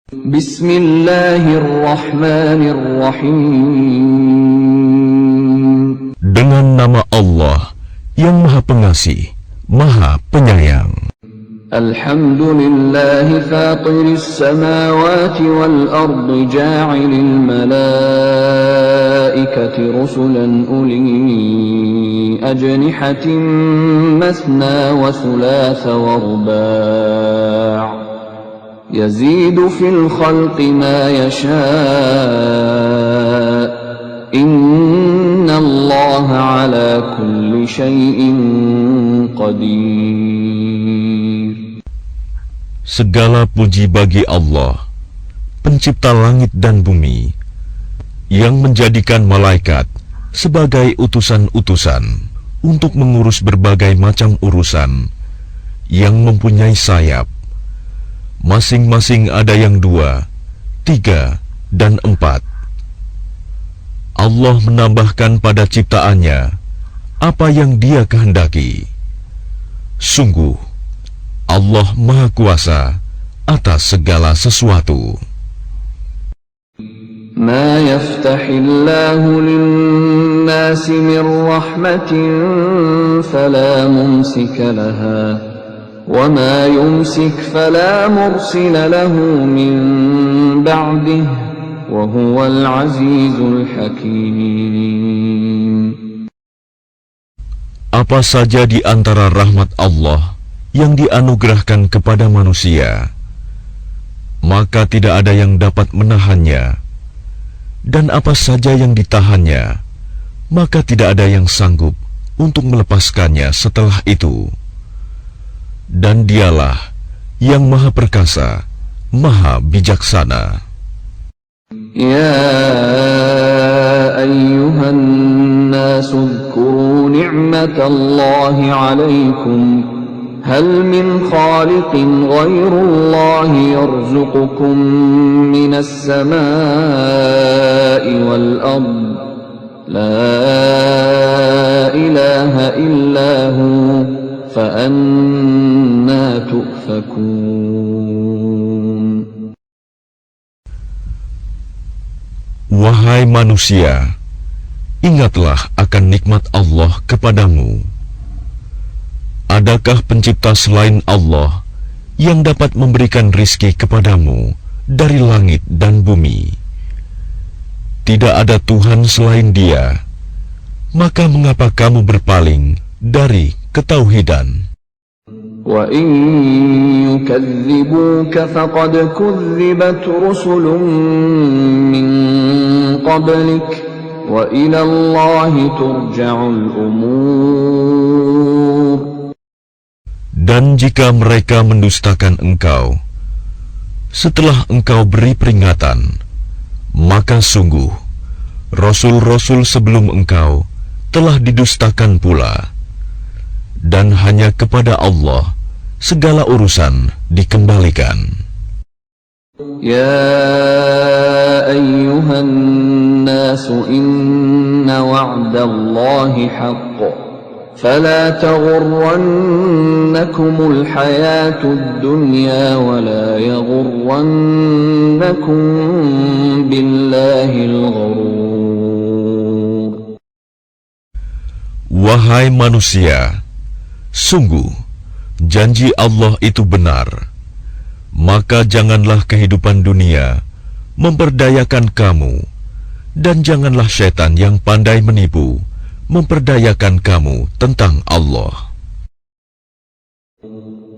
Bismillahirrahmanirrahim. Dengan nama Allah yang Maha Pengasih, Maha Penyayang. Alhamdulillahi fatiris samawati wal ardi ja'ilil malaikati rusulan uli ajnihatin masna wa thulatha wa ruba' yazidu fil khalqi ma yasha' inna allaha ala kulli syai'in qadir. Segala puji bagi Allah, pencipta langit dan bumi, yang menjadikan malaikat sebagai utusan-utusan untuk mengurus berbagai macam urusan, yang mempunyai sayap. Masing-masing ada yang 2, 3, dan 4. Allah menambahkan pada ciptaannya apa yang Dia kehendaki. Sungguh, Allah Maha Kuasa atas segala sesuatu. Ma yaftahillahu lin-nasi min rahmatin fala mumsika laha wa ma yumsik fala mursila lahu min ba'dihi wa huwal azizul hakim. Apa saja di antara rahmat Allah yang dianugerahkan kepada manusia, maka tidak ada yang dapat menahannya, dan apa saja yang ditahannya, maka tidak ada yang sanggup untuk melepaskannya setelah itu. Dan Dialah yang Maha Perkasa, Maha Bijaksana. Ya ayyuhan nasu dzkuru ni'matallahi 'alaikum hal min khaliqin ghairullahi yarzuqukum minas samaa'i wal ard la ilaha illa hu fa anna tu'fakun. Wahai manusia, ingatlah akan nikmat Allah kepadamu. Adakah pencipta selain Allah yang dapat memberikan rizki kepadamu dari langit dan bumi? Tidak ada Tuhan selain Dia. Maka mengapa kamu berpaling dari ketauhidan? Wa in yukadzibuka faqad kudzibat rusulun min qablik wa ila Allahi turja'ul umur. Dan jika mereka mendustakan engkau, setelah engkau beri peringatan, maka sungguh, Rasul-Rasul sebelum engkau telah didustakan pula, dan hanya kepada Allah segala urusan dikembalikan. Ya ayyuhan nasu inna wa'dallahi haqq فلا تغرنكم الحياة الدنيا ولا يغرنكم بالله الغرور. Wahai manusia, sungguh janji Allah itu benar, maka janganlah kehidupan dunia memperdayakan kamu, dan janganlah syaitan yang pandai menipu memperdayakan kamu tentang Allah.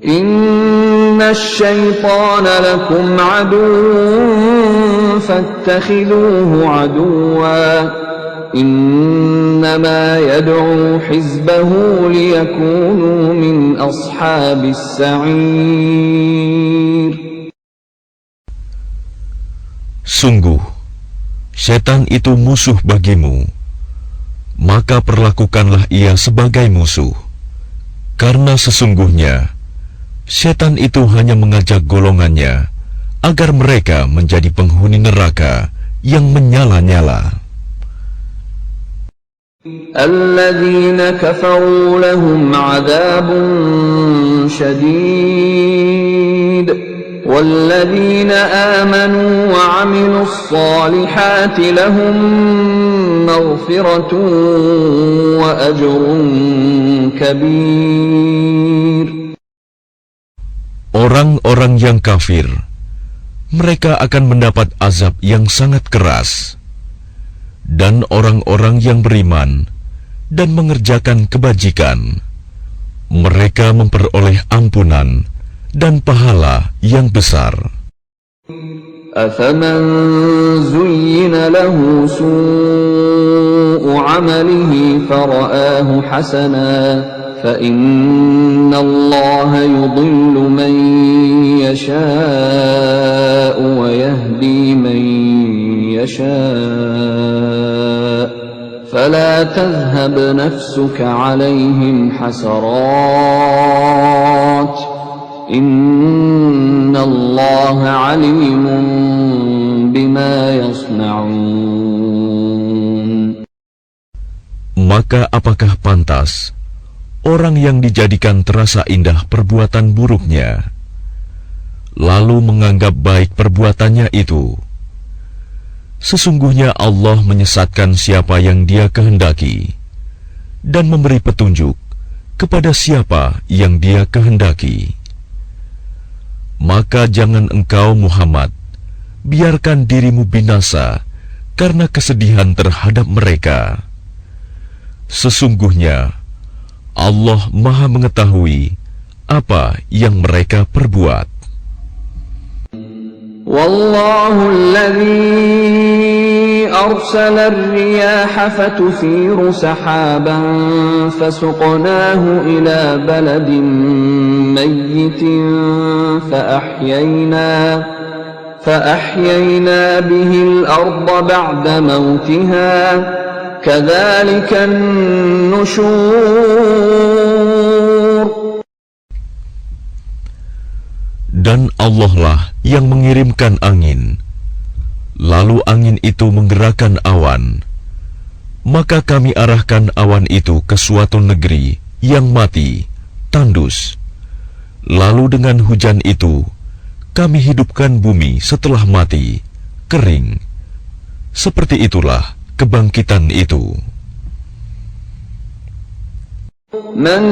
Inna syaitana lakum aduwwun fattakhiduhu aduwwa innama yad'u hizbahu liyakunu min ashabis sa'ir. Sungguh, syaitan itu musuh bagimu, maka perlakukanlah ia sebagai musuh, karena sesungguhnya syaitan itu hanya mengajak golongannya agar mereka menjadi penghuni neraka yang menyala-nyala. Alladzina kafaru lahum 'adzabun syadid والذين آمنوا وعملوا الصالحات لهم مغفرة وأجر كبير. Orang-orang yang kafir, mereka akan mendapat azab yang sangat keras. Dan orang-orang yang beriman dan mengerjakan kebajikan, mereka memperoleh ampunan dan pahala yang besar. أفمن زين له سوء عمله فرآه حسنا فإن الله يضل من يشاء ويهدي من يشاء فلا تذهب نفسك عليهم حسرات Inna Allah alimun bima yasna'un. Maka apakah pantas orang yang dijadikan terasa indah perbuatan buruknya, lalu menganggap baik perbuatannya itu? Sesungguhnya Allah menyesatkan siapa yang Dia kehendaki dan memberi petunjuk kepada siapa yang Dia kehendaki. Maka jangan engkau Muhammad biarkan dirimu binasa karena kesedihan terhadap mereka. Sesungguhnya Allah Maha mengetahui apa yang mereka perbuat. Wallahu alladhi arsala ar-riyaha fatuthiru sahaban fasuqnahu ila baladin mayyitin فأحيينا به الأرض بعد موتها كذلك النشور. Dan Allah lah yang mengirimkan angin, lalu angin itu menggerakkan awan, maka kami arahkan awan itu ke suatu negeri yang mati, tandus. Lalu dengan hujan itu kami hidupkan bumi setelah mati, kering. Seperti itulah kebangkitan itu. Man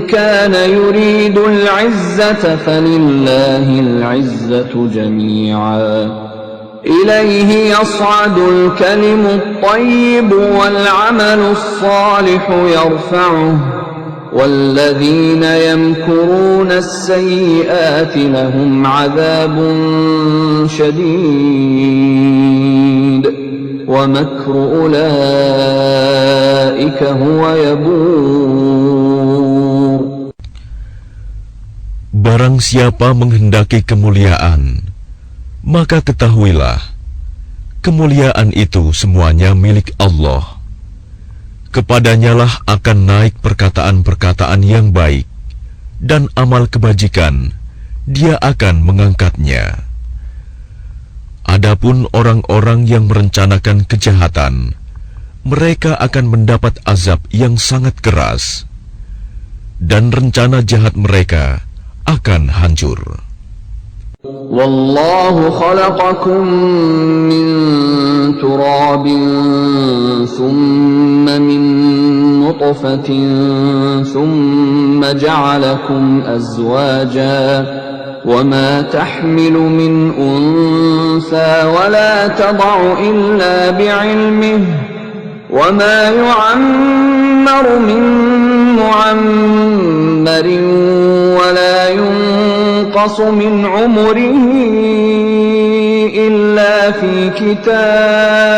kana yuridul 'izzata falillahil 'izzatu jami'a. Ilayhi yas'adul kalimut thayyibu wal 'amalus salihu yarfa'uhu. وَالَّذِينَ يَمْكُرُونَ السَّيِّئَاتِ لَهُمْ عَذَابٌ شَدِيدٌ وَمَكْرُ أُولَئِكَ هُوَ يَبُورُ. Barang siapa menghendaki kemuliaan, maka ketahuilah, kemuliaan itu semuanya milik Allah. Kepadanyalah akan naik perkataan-perkataan yang baik, dan amal kebajikan, Dia akan mengangkatnya. Adapun orang-orang yang merencanakan kejahatan, mereka akan mendapat azab yang sangat keras, dan rencana jahat mereka akan hancur. Wallahu khalaqakum min turabin thumma min nutfatin thumma ja'alakum azwaja wa ma tahmilu min untha wa la tad'u illa bi'ilmihi wa ma yu'ammaru min mu'ammarin wa la ينقص من عمره إلا في كتاب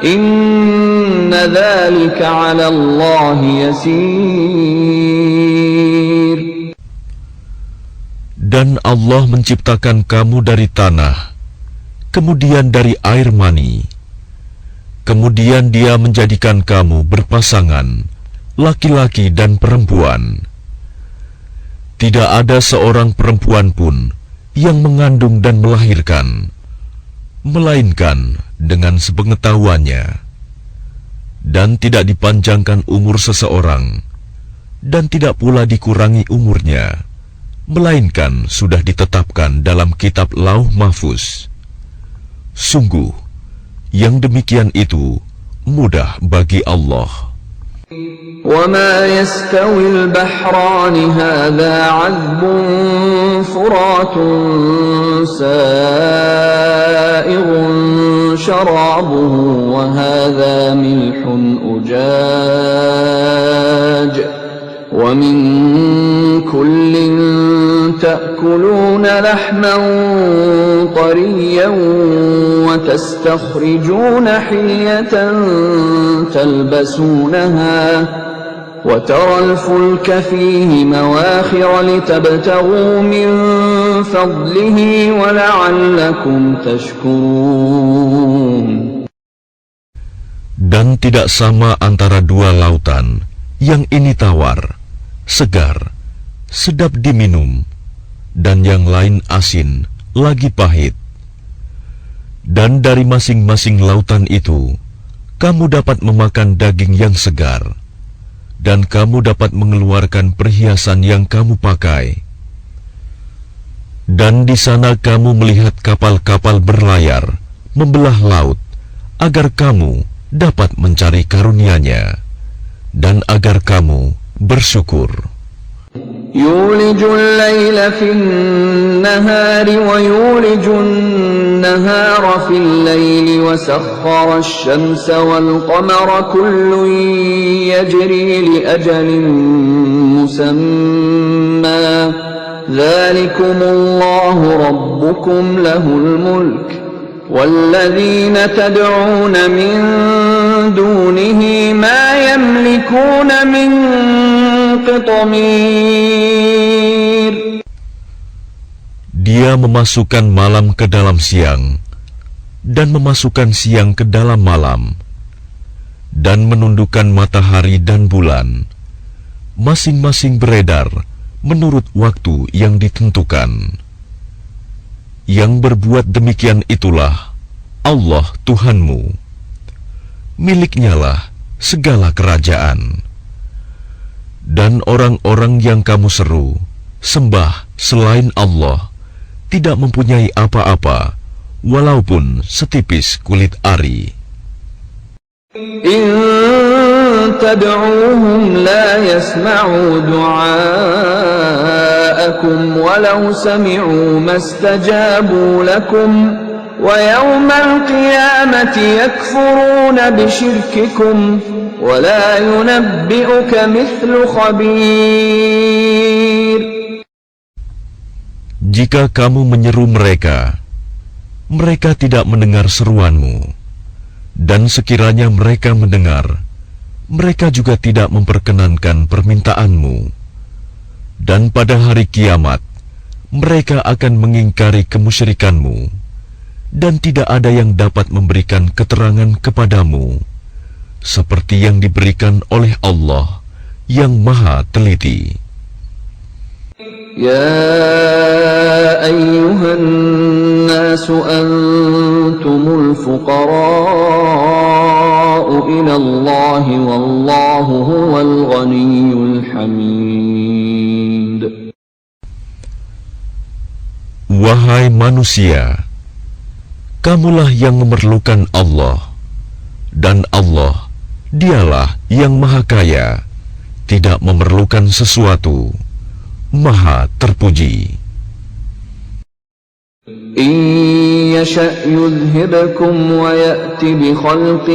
إن ذلك على الله يسير. Dan Allah menciptakan kamu dari tanah, kemudian dari air mani, kemudian Dia menjadikan kamu berpasangan, laki-laki dan perempuan. Tidak ada seorang perempuan pun yang mengandung dan melahirkan, melainkan dengan sepengetahuannya. Dan tidak dipanjangkan umur seseorang, dan tidak pula dikurangi umurnya, melainkan sudah ditetapkan dalam kitab Lauh Mahfuz. Sungguh, yang demikian itu mudah bagi Allah. وَمَا يَسْتَوِي الْبَحْرَانِ هَذَا عَذْبٌ فُرَاتٌ سَائِغٌ شَرَابُهُ وَهَذَا مِلْحٌ أُجَاجٌ وَمِنْ كُلٍّ تَأْكُلُونَ لَحْمًا طَرِيًّا وَتَسْتَخْرِجُونَ حِلْيَةً تَلْبَسُونَهَا وَتَرَى الْفُلْكَ فِيهِ مَوَاخِرَ لِتَبْتَغُوا مِنْ فَضْلِهِ وَلَعَلَّكُمْ تَشْكُرُونَ. Dan tidak sama antara dua lautan, yang ini tawar, segar, sedap diminum, dan yang lain asin, lagi pahit. Dan dari masing-masing lautan itu, kamu dapat memakan daging yang segar, dan kamu dapat mengeluarkan perhiasan yang kamu pakai. Dan di sana kamu melihat kapal-kapal berlayar, membelah laut, agar kamu dapat mencari karunia-Nya, dan agar kamu bersyukur. يولج الليل في النهار ويولج النهار في الليل وسخر الشمس والقمر كل يجري لأجل مسمى ذلكم الله ربكم له الملك والذين تدعون من دونه ما يملكون من قطمير. Dia memasukkan malam ke dalam siang dan memasukkan siang ke dalam malam dan menundukkan matahari dan bulan, masing-masing beredar menurut waktu yang ditentukan. Yang berbuat demikian itulah Allah Tuhanmu. Miliknyalah segala kerajaan. Dan orang-orang yang kamu seru, sembah selain Allah, tidak mempunyai apa-apa, walaupun setipis kulit ari. إن تدعوهم لا يسمعوا دعاءكم ولو سمعوا ما استجابوا لكم ويوم القيامة يكفرون بشرككم ولا ينبئك مثل خبير. Jika kamu menyeru mereka, mereka tidak mendengar seruanmu. Dan sekiranya mereka mendengar, mereka juga tidak memperkenankan permintaanmu. Dan pada hari kiamat, mereka akan mengingkari kemusyrikanmu, dan tidak ada yang dapat memberikan keterangan kepadamu, seperti yang diberikan oleh Allah yang Maha Teliti. يا أيها الناس أنتم الفقراء إلى الله والله هو الغني الحميد. Wahai manusia, kamulah yang memerlukan Allah, dan Allah, Dialah yang Maha Kaya, tidak memerlukan sesuatu, Maha terpuji. إن يشأ يذهبكم ويأت بخلق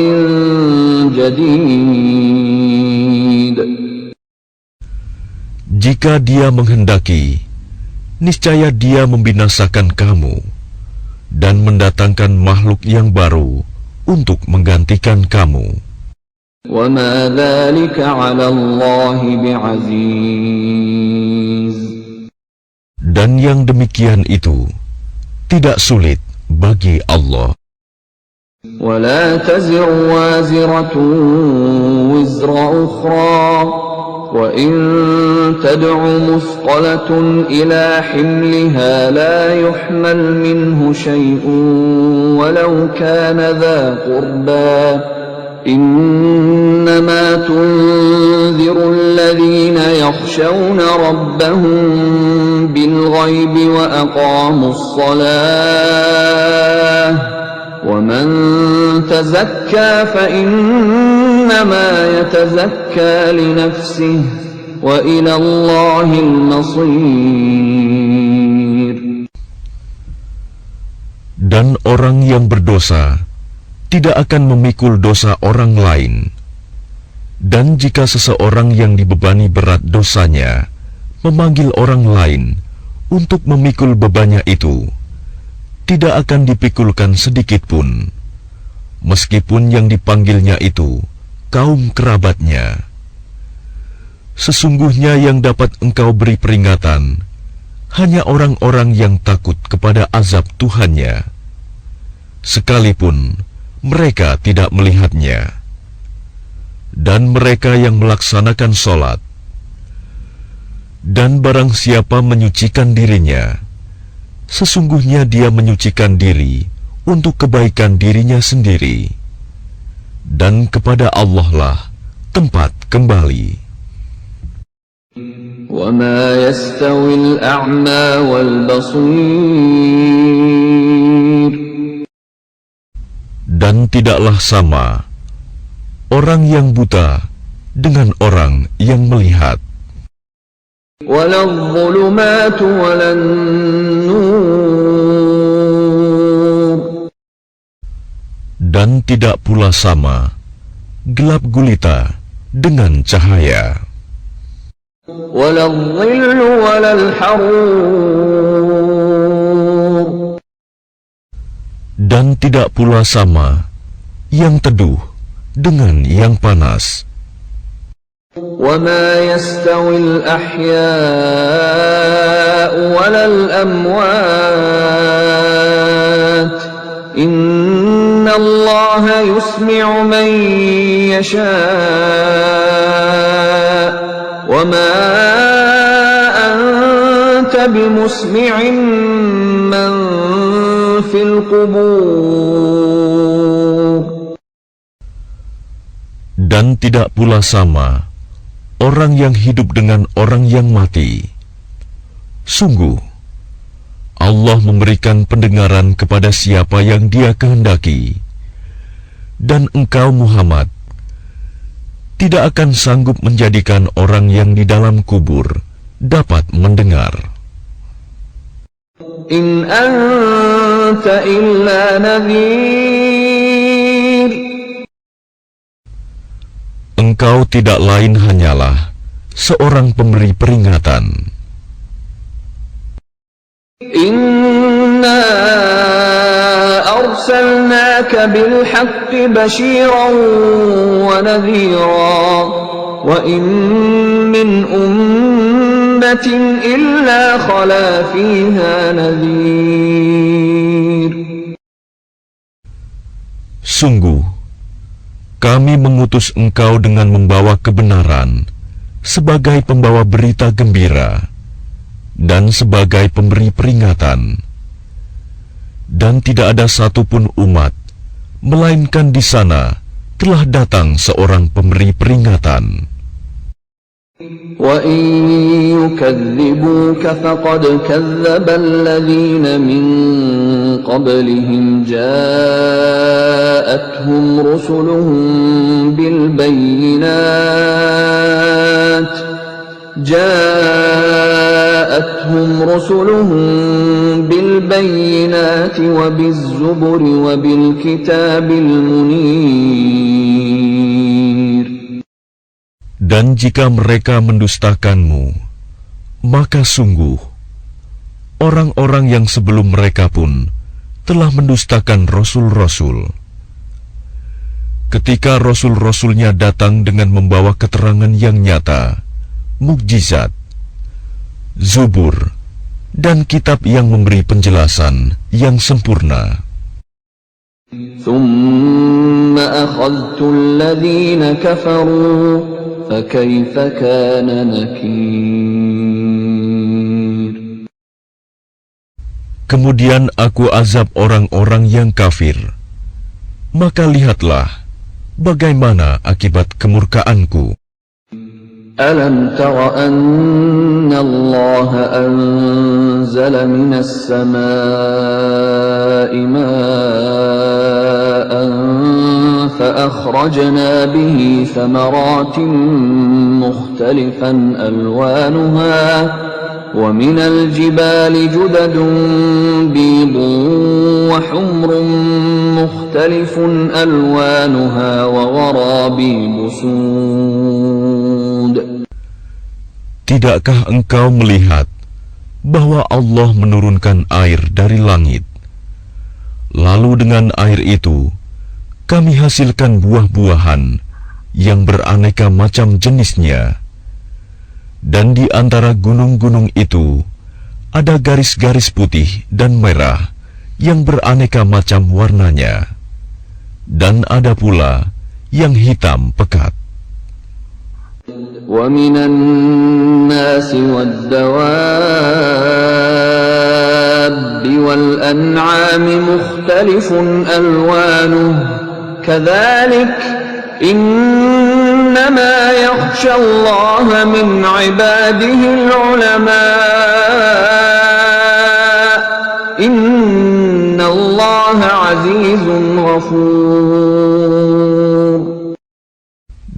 جديد. Jika Dia menghendaki, niscaya Dia membinasakan kamu dan mendatangkan makhluk yang baru untuk menggantikan kamu. وما ذلك على الله بعزيز. Dan yang demikian itu tidak sulit bagi Allah. ولا تزر وازرة وزر أخرى وإن تدع مثقلة إلى حملها لا يحمل منه شيء ولو كان ذا قربى إنما تنذر الذين يخشون ربهم بالغيب وأقاموا الصلاة ومن تزكى فإنما يتزكى لنفسه وإلى الله المصير. Dan orang yang berdosa tidak akan memikul dosa orang lain. Dan jika seseorang yang dibebani berat dosanya memanggil orang lain untuk memikul bebannya itu, tidak akan dipikulkan sedikit pun, meskipun yang dipanggilnya itu kaum kerabatnya. Sesungguhnya yang dapat engkau beri peringatan hanya orang-orang yang takut kepada azab Tuhannya, sekalipun mereka tidak melihatnya. Dan mereka yang melaksanakan sholat, dan barang siapa menyucikan dirinya, sesungguhnya dia menyucikan diri untuk kebaikan dirinya sendiri, dan kepada Allah lah tempat kembali. وَمَا يَسْتَوِي الْأَعْمَى وَالْبَصِيرُ. Dan tidaklah sama orang yang buta dengan orang yang melihat. وَلَا الظُّلُمَاتُ وَلَا النُّورُ. Dan tidak pula sama gelap gulita dengan cahaya. وَلَا الظِّلُّ وَلَا الْحَرُورُ. Dan tidak pula sama yang teduh dengan yang panas. وَمَا يَسْتَوِي الْأَحْيَاءُ وَلَا الْأَمْوَاتُ إِنَّ اللَّهَ يُسْمِعُ مَن يَشَاءُ وَمَا أَنْتَ بِمُسْمِعٍ مَّن فِي الْقُبُورِ. Dan tidak pula sama orang yang hidup dengan orang yang mati. Sungguh, Allah memberikan pendengaran kepada siapa yang Dia kehendaki, dan engkau Muhammad tidak akan sanggup menjadikan orang yang di dalam kubur dapat mendengar. In anta illa nadhir. Engkau tidak lain hanyalah seorang pemberi peringatan. Inna arsalnaka bilhaqqi bashiran wa nadhira wa in min ummatin illa khala fiha nadhir. Sungguh, kami mengutus engkau dengan membawa kebenaran sebagai pembawa berita gembira dan sebagai pemberi peringatan. Dan tidak ada satupun umat, melainkan di sana telah datang seorang pemberi peringatan. وَإِن يُكَذِّبُوكَ فَقَدْ كَذَّبَ الَّذِينَ مِن قَبْلِهِمْ جَاءَتْهُمْ رُسُلُهُم بِالْبَيِّنَاتِ وَبِالزُّبُرِ وَبِالْكِتَابِ الْمُنِيرِ. Dan jika mereka mendustakanmu, maka sungguh orang-orang yang sebelum mereka pun telah mendustakan rasul-rasul. Ketika rasul-rasulnya datang dengan membawa keterangan yang nyata, mukjizat, zubur, dan kitab yang memberi penjelasan yang sempurna. ثُمَّ أَخَذْتُ الَّذِينَ كَفَرُوا فَكَيْفَ كَانَ نَكِيرِ. Kemudian aku azab orang-orang yang kafir. Maka lihatlah bagaimana akibat kemurkaanku? ألم تر أن الله أنزل من السماء ماء فأخرجنا به ثمرات مختلفا ألوانها ومن الجبال جدد بيض وحمر مختلف ألوانها وغرابيب سود. Tidakkah engkau melihat bahwa Allah menurunkan air dari langit? Lalu dengan air itu, kami hasilkan buah-buahan yang beraneka macam jenisnya. Dan di antara gunung-gunung itu, ada garis-garis putih dan merah yang beraneka macam warnanya. Dan ada pula yang hitam pekat. وَمِنَ النَّاسِ وَالدَّوَابِّ وَالْأَنْعَامِ مُخْتَلِفٌ أَلْوَانُهُ كَذَلِكَ إِنَّمَا يَخْشَى اللَّهَ مِنْ عِبَادِهِ الْعُلَمَاءُ إِنَّ اللَّهَ عَزِيزٌ غَفُورٌ.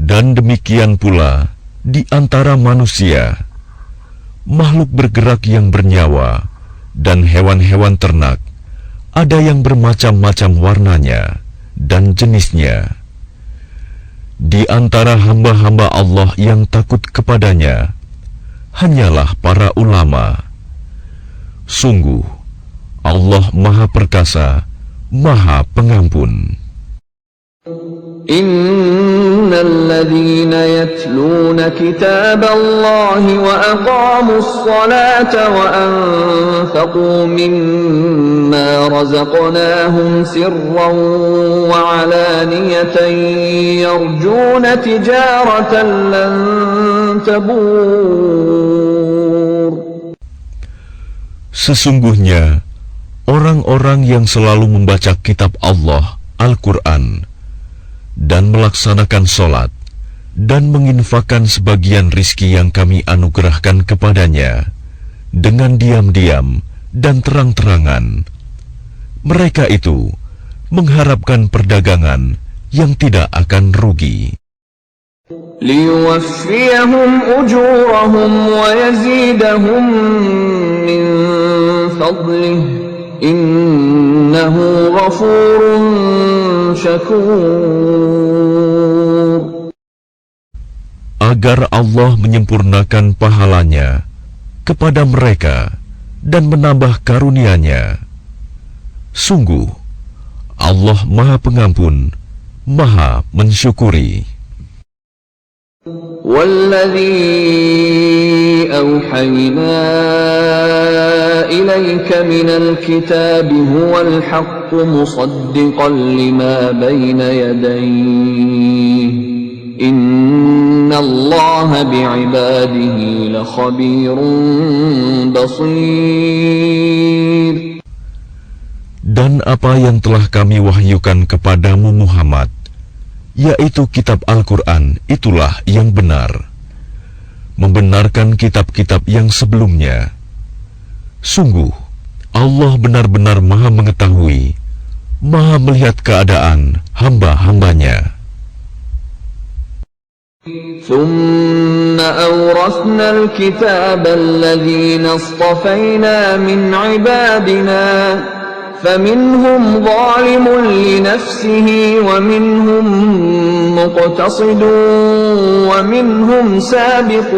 Dan demikian pula di antara manusia, makhluk bergerak yang bernyawa, dan hewan-hewan ternak, ada yang bermacam-macam warnanya dan jenisnya. Di antara hamba-hamba Allah yang takut kepadanya, hanyalah para ulama. Sungguh, Allah Maha Perkasa, Maha Pengampun. الذين يتلون كتاب الله وأقاموا الصلاة وأنفقوا مما رزقناهم سرا وعلانية يرجون تجارة لن تبور. Sesungguhnya orang-orang yang selalu membaca kitab Allah, Al-Quran, dan melaksanakan sholat, dan menginfakkan sebagian rizki yang kami anugerahkan kepadanya, dengan diam-diam dan terang-terangan. Mereka itu mengharapkan perdagangan yang tidak akan rugi. لِيُوَفِّيَهُمْ أُجُورَهُمْ وَيَزِيدَهُمْ مِنْ فَضْلِهِ Innahu ghafurun syakur. Agar Allah menyempurnakan pahalanya kepada mereka dan menambah karunia-Nya. Sungguh, Allah Maha Pengampun, Maha Mensyukuri. وَالَّذِي أَوْحَيْنَا إِلَيْكَ مِنَ الْكِتَابِ هُوَ الْحَقُّ مُصَدِّقًا لِمَا بَيْنَ يَدَيْهِ إِنَّ اللَّهَ بِعِبَادِهِ لَخَبِيرٌ بَصِيرٌ. Dan apa yang telah kami wahyukan kepadamu Muhammad, yaitu kitab Al-Quran, itulah yang benar, membenarkan kitab-kitab yang sebelumnya. Sungguh, Allah benar-benar Maha mengetahui, Maha melihat keadaan hamba-hambanya. ثُمَّ أَوْرَثْنَا الْكِتَابَ الَّذِينَ اصْطَفَيْنَا مِنْ عِبَادِنَا فَمِنْهُمْ ظَالِمٌ لِنَفْسِهِ وَمِنْهُمْ مُقْتَصِدٌ وَمِنْهُمْ سَابِقٌ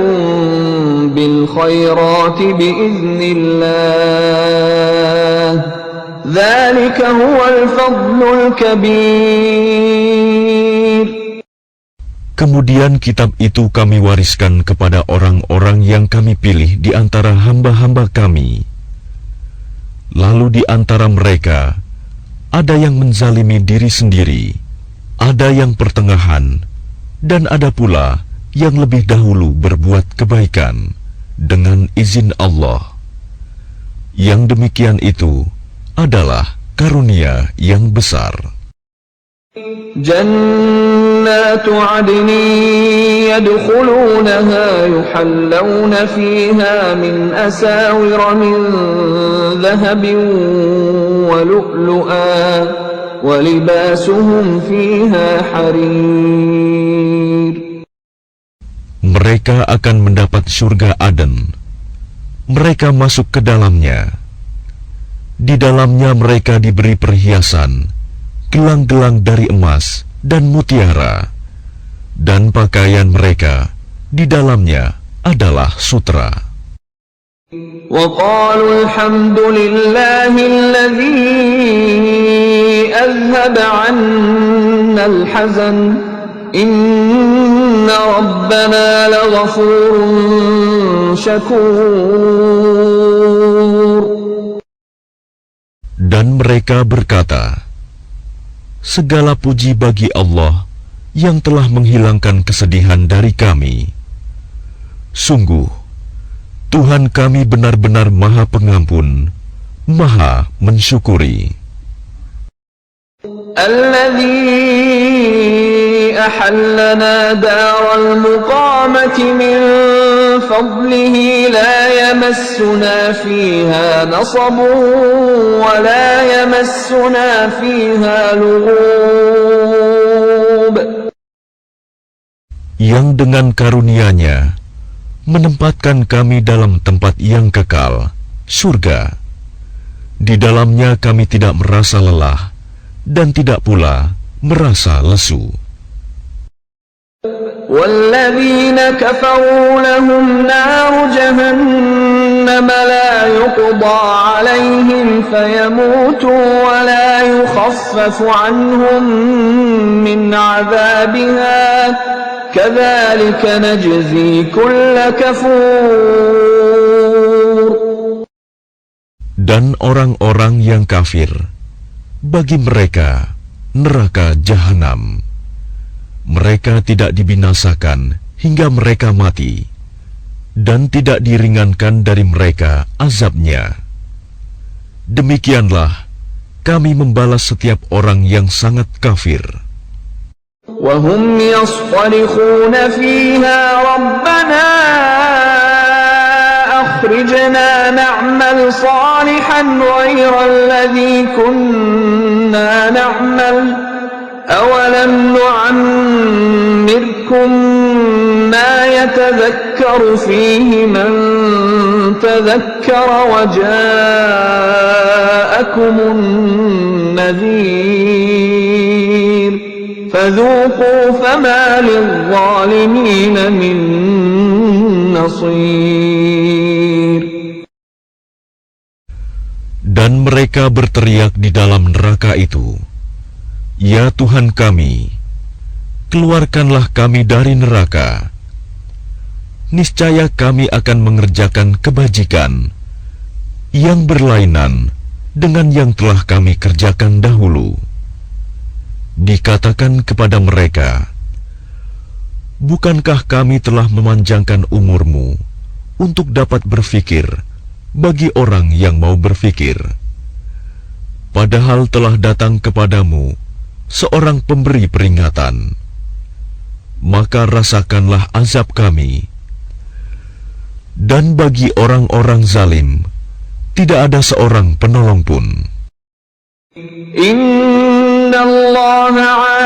بِالْخَيْرَاتِ بِإِذْنِ اللَّهِ ذَلِكَ هُوَ الْفَضْلُ الْكَبِيرُ. Kemudian kitab itu kami wariskan kepada orang-orang yang kami pilih di antara hamba-hamba kami. Lalu di antara mereka, ada yang menzalimi diri sendiri, ada yang pertengahan, dan ada pula yang lebih dahulu berbuat kebaikan dengan izin Allah. Yang demikian itu adalah karunia yang besar. جنات عدن يدخلونها يحلون فيها من أساور من ذهب ولؤلؤا ولباسهم فيها حرير. Mereka akan mendapat surga Aden. Mereka masuk ke dalamnya. Di dalamnya mereka diberi perhiasan, gelang-gelang dari emas dan mutiara, dan pakaian mereka di dalamnya adalah sutra. وقالوا الحمد لله الذي أذهب عنا الحزن إن ربنا لغفور شكور. Dan mereka berkata, segala puji bagi Allah yang telah menghilangkan kesedihan dari kami. Sungguh, Tuhan kami benar-benar Maha Pengampun, Maha Mensyukuri. الذي أحلنا دار المقامة من فضله لا يمسنا فيها نصب ولا يمسنا فيها لغوب. Yang dengan karunia-Nya menempatkan kami dalam tempat yang kekal, surga. Di dalamnya kami tidak merasa lelah dan tidak pula merasa lesu. والذين كفروا لهم نار جهنم لا يقضى عليهم فيموتوا ولا يخفف عنهم من عذابها كذلك نجزي كل كفور. Dan orang-orang yang kafir, bagi mereka neraka jahanam. Mereka tidak dibinasakan hingga mereka mati, dan tidak diringankan dari mereka azabnya. Demikianlah kami membalas setiap orang yang sangat kafir. وهم يصطرخون فيها ربنا أخرجنا نعمل صالحا غير الذي كنا نعمل أولم نعمركم ما يتذكر فيه من تذكر وجاءكم النذير فذوقوا فما للظالمين من نصير. Dan mereka berteriak di dalam neraka itu, ya Tuhan kami, keluarkanlah kami dari neraka. Niscaya kami akan mengerjakan kebajikan yang berlainan dengan yang telah kami kerjakan dahulu. Dikatakan kepada mereka, bukankah kami telah memanjangkan umurmu untuk dapat berfikir bagi orang yang mau berfikir? Padahal telah datang kepadamu seorang pemberi peringatan. Maka rasakanlah azab kami. Dan bagi orang-orang zalim tidak ada seorang penolong pun. Inna Allah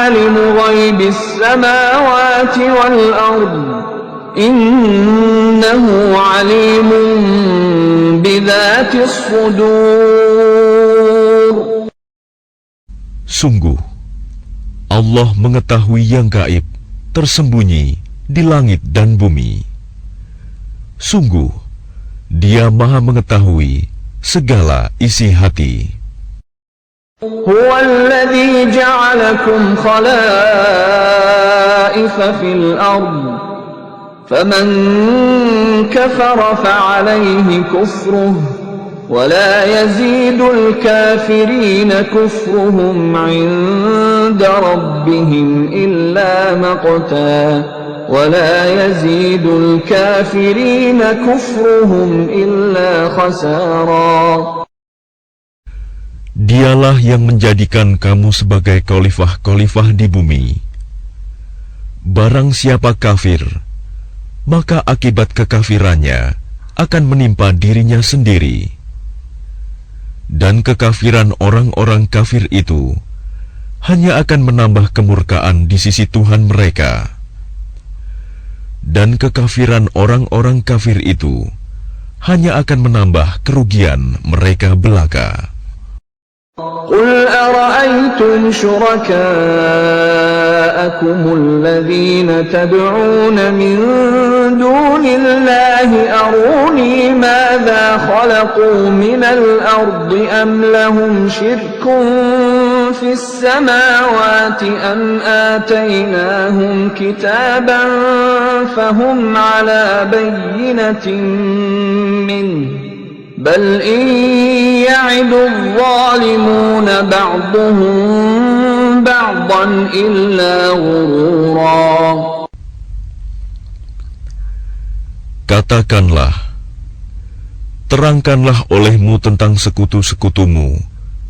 alimu ghaibis samawati wal ard. Innahu alimun bidzatis sudur. Sungguh, Allah mengetahui yang gaib, tersembunyi di langit dan bumi. Sungguh, Dia Maha mengetahui segala isi hati. Huwa alladhi ja'alakum khalaifa fil ard. Faman kafara fa'alayhi kufruh. ولا يزيد الكافرين كفرهم عند ربهم إلا مقتا ولا يزيد الكافرين كفرهم إلا خسارا. Dialah yang menjadikan kamu sebagai khalifah-khalifah di bumi. Barang siapa kafir, maka akibat kekafirannya akan menimpa dirinya sendiri. Dan kekafiran orang-orang kafir itu hanya akan menambah kemurkaan di sisi Tuhan mereka. Dan kekafiran orang-orang kafir itu hanya akan menambah kerugian mereka belaka. قل أرأيتم شركاءكم الذين تدعون من دون الله أروني ماذا خلقوا من الأرض أم لهم شرك في السماوات أم آتيناهم كتابا فهم على بينة منه بل إن يعد الظالمون بعضهم بعضا إلا غرورا. Katakanlah, terangkanlah olehmu tentang sekutu-sekutumu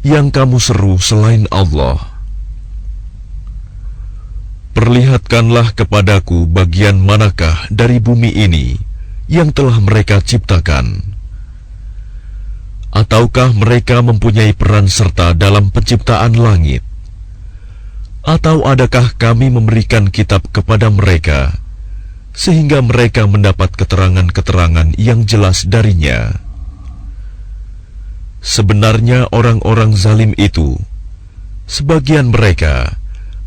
yang kamu seru selain Allah. Perlihatkanlah kepadaku bagian manakah dari bumi ini yang telah mereka ciptakan. Ataukah mereka mempunyai peran serta dalam penciptaan langit? Atau adakah kami memberikan kitab kepada mereka, sehingga mereka mendapat keterangan-keterangan yang jelas darinya? Sebenarnya orang-orang zalim itu, sebagian mereka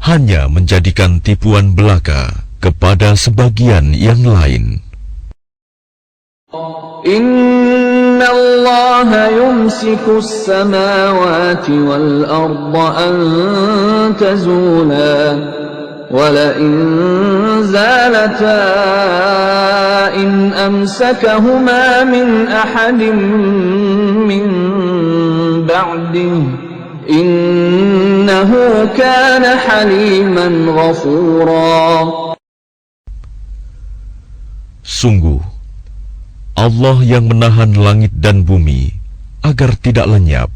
hanya menjadikan tipuan belaka kepada sebagian yang lain. Inna Allah yumsiku as-samawati wal arda an tazula wa la in zalata in amsakahuma min ahadin min ba'dihi innahu kana haliman ghafura. Sungguh, Allah yang menahan langit dan bumi agar tidak lenyap.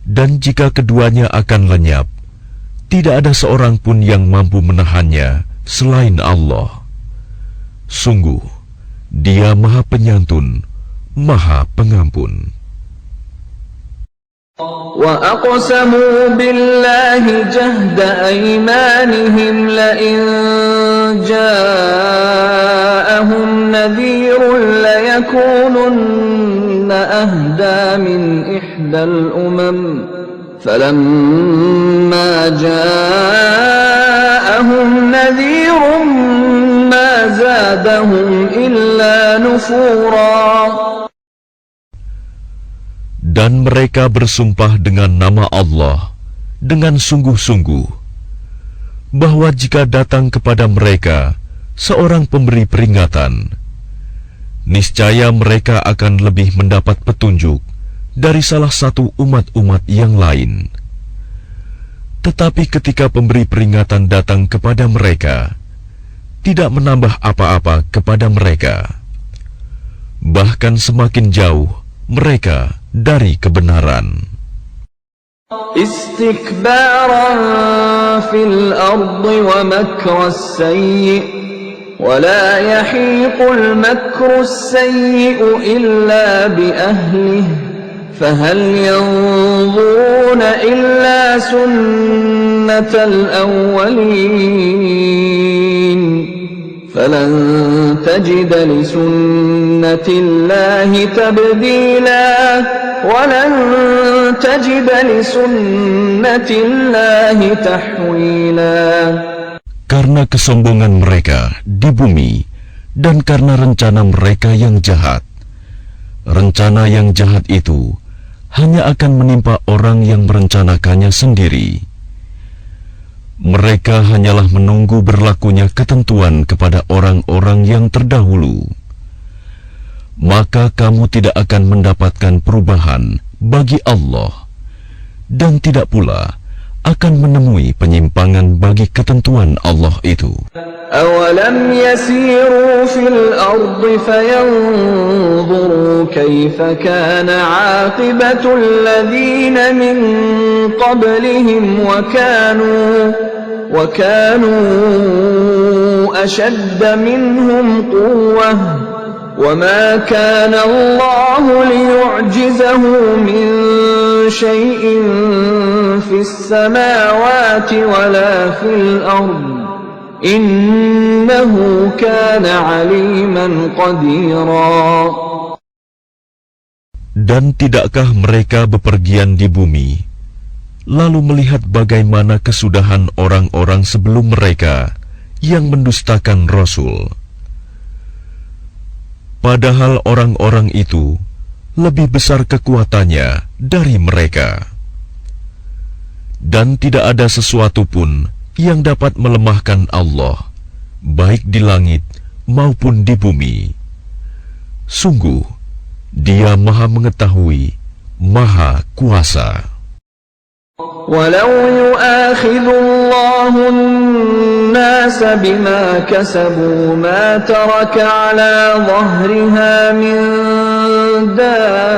Dan jika keduanya akan lenyap, tidak ada seorang pun yang mampu menahannya selain Allah. Sungguh, Dia Maha Penyantun, Maha Pengampun. وَأَقْسَمُوا بِاللَّهِ جَهْدَ أَيْمَانِهِمْ لَئِنْ جَاءَهُمْ نَذِيرٌ لَيَكُونُنَّ أَهْدَى مِنْ إِحْدَى الْأُمَمِ فَلَمَّا جَاءَهُمْ نَذِيرٌ مَا زَادَهُمْ إِلَّا نُفُورًا. Dan mereka bersumpah dengan nama Allah dengan sungguh-sungguh, bahwa jika datang kepada mereka seorang pemberi peringatan, niscaya mereka akan lebih mendapat petunjuk dari salah satu umat-umat yang lain. Tetapi ketika pemberi peringatan datang kepada mereka, tidak menambah apa-apa kepada mereka, bahkan semakin jauh mereka dari kebenaran. Istikbaran fil ardi wa makras sayyi wa la yahiqul makras sayyi illa bi ahlihi fahal yanzuruna illa sunnatal awwalin falan tajid li sunnatillahi tabdila walan tajid li sunnatillahi tahwila. Karena kesombongan mereka di bumi dan karena rencana mereka yang jahat. Rencana yang jahat itu hanya akan menimpa orang yang merencanakannya sendiri. Mereka hanyalah menunggu berlakunya ketentuan kepada orang-orang yang terdahulu. Maka kamu tidak akan mendapatkan perubahan bagi Allah, dan tidak pula akan menemui penyimpangan bagi ketentuan Allah itu. أَوَلَمْ يَسِيرُوا فِي الْأَرْضِ فَيَنْظُرُوا كَيْفَ كَانَ عَاقِبَةُ الَّذِينَ مِنْ قَبْلِهِمْ وكانوا أشد منهم قوة وما كان الله ليعجزه من شيء في السماوات ولا في الأرض إنه كان عليما قديرا. Dan tidakkah mereka bepergian di bumi, lalu melihat bagaimana kesudahan orang-orang sebelum mereka yang mendustakan Rasul? Padahal orang-orang itu lebih besar kekuatannya dari mereka. Dan tidak ada sesuatu pun yang dapat melemahkan Allah, baik di langit maupun di bumi. Sungguh, Dia Maha Mengetahui, Maha Kuasa. ولو يؤاخذ الله الناس بما كسبوا ما ترك على ظهرها من دابة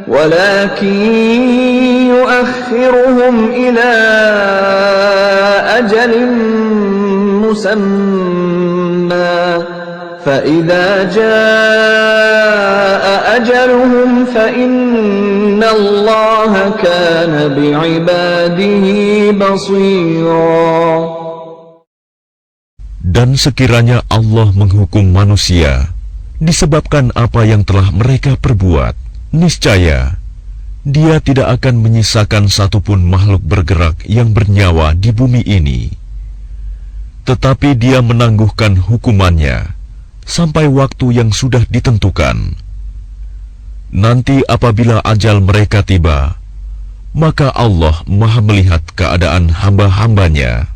ولكن يؤخرهم إلى أجل مسمى فإذا جاء أجلهم فإن الله كان بعباده بصيرا. Dan sekiranya Allah menghukum manusia disebabkan apa yang telah mereka perbuat, niscaya Dia tidak akan menyisakan satupun makhluk bergerak yang bernyawa di bumi ini. Tetapi Dia menangguhkan hukumannya sampai waktu yang sudah ditentukan. Nanti apabila ajal mereka tiba, maka Allah Maha melihat keadaan hamba-hambanya.